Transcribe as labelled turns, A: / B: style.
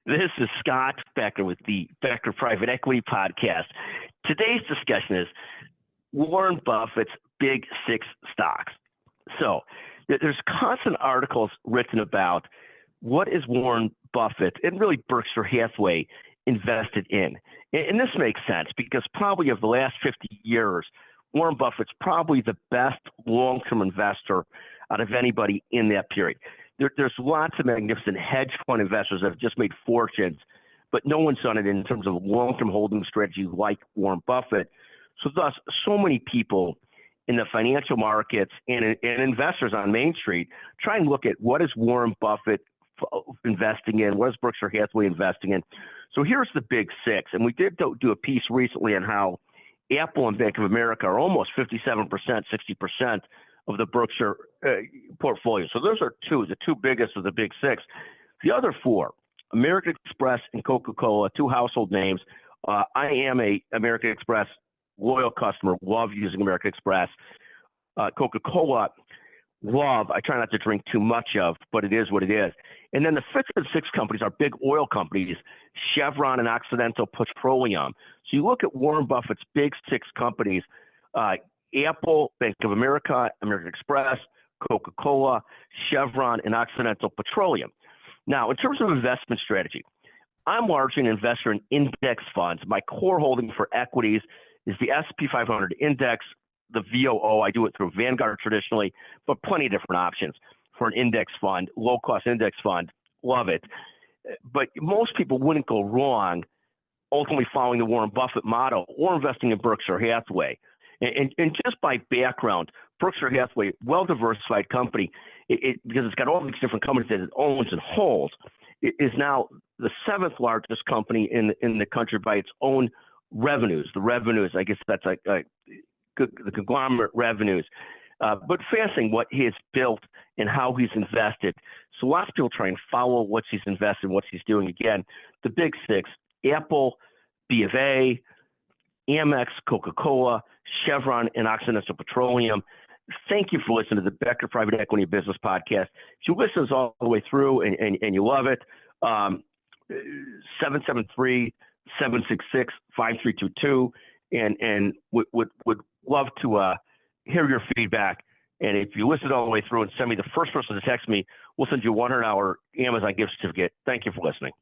A: This is Scott Becker with the Becker Private Equity Podcast. Today's discussion is Warren Buffett's Big Six stocks. So there's constant articles written about what is Warren Buffett and really Berkshire Hathaway invested in. And this makes sense because probably of the last 50 years, Warren Buffett's probably the best long-term investor out of anybody in that period. There's lots of magnificent hedge fund investors that have just made fortunes, but no one's done it in terms of long-term holding strategy like Warren Buffett. So thus, so many people in the financial markets and investors on Main Street try and look at what is Warren Buffett investing in, what is Berkshire Hathaway investing in. So here's the Big Six. And we did do a piece recently on how Apple and Bank of America are almost 57%, 60% of the Berkshire portfolio. So those are the two biggest of the Big Six. The other four, American Express and Coca-Cola, two household names. I am a American Express loyal customer, love using American Express. Coca-Cola, love. I try not to drink too much of, but it is what it is. And then the fifth and sixth companies are big oil companies, Chevron and Occidental Petroleum. So you look at Warren Buffett's Big Six companies, Apple, Bank of America, American Express, Coca-Cola, Chevron, and Occidental Petroleum. Now, in terms of investment strategy, I'm largely an investor in index funds. My core holding for equities is the S&P 500 index, the VOO. I do it through Vanguard traditionally, but plenty of different options for an index fund, low-cost index fund. Love it. But most people wouldn't go wrong ultimately following the Warren Buffett model or investing in Berkshire Hathaway. And just by background, Berkshire Hathaway, well-diversified company, because it's got all these different companies that it owns and holds, it is now the seventh largest company in the country by its own revenues. The revenues, I guess that's like the conglomerate revenues. But fascinating what he has built and how he's invested. So lots of people try and follow what he's invested, what he's doing. Again, the Big Six, Apple, B of A, Amex, Coca-Cola, Chevron, and Occidental Petroleum. Thank you for listening to the Becker Private Equity Business Podcast. If you listen all the way through and you love it, 773-766-5322, and would love to hear your feedback. And if you listen all the way through and send me the first person to text me, we'll send you a $100 Amazon gift certificate. Thank you for listening.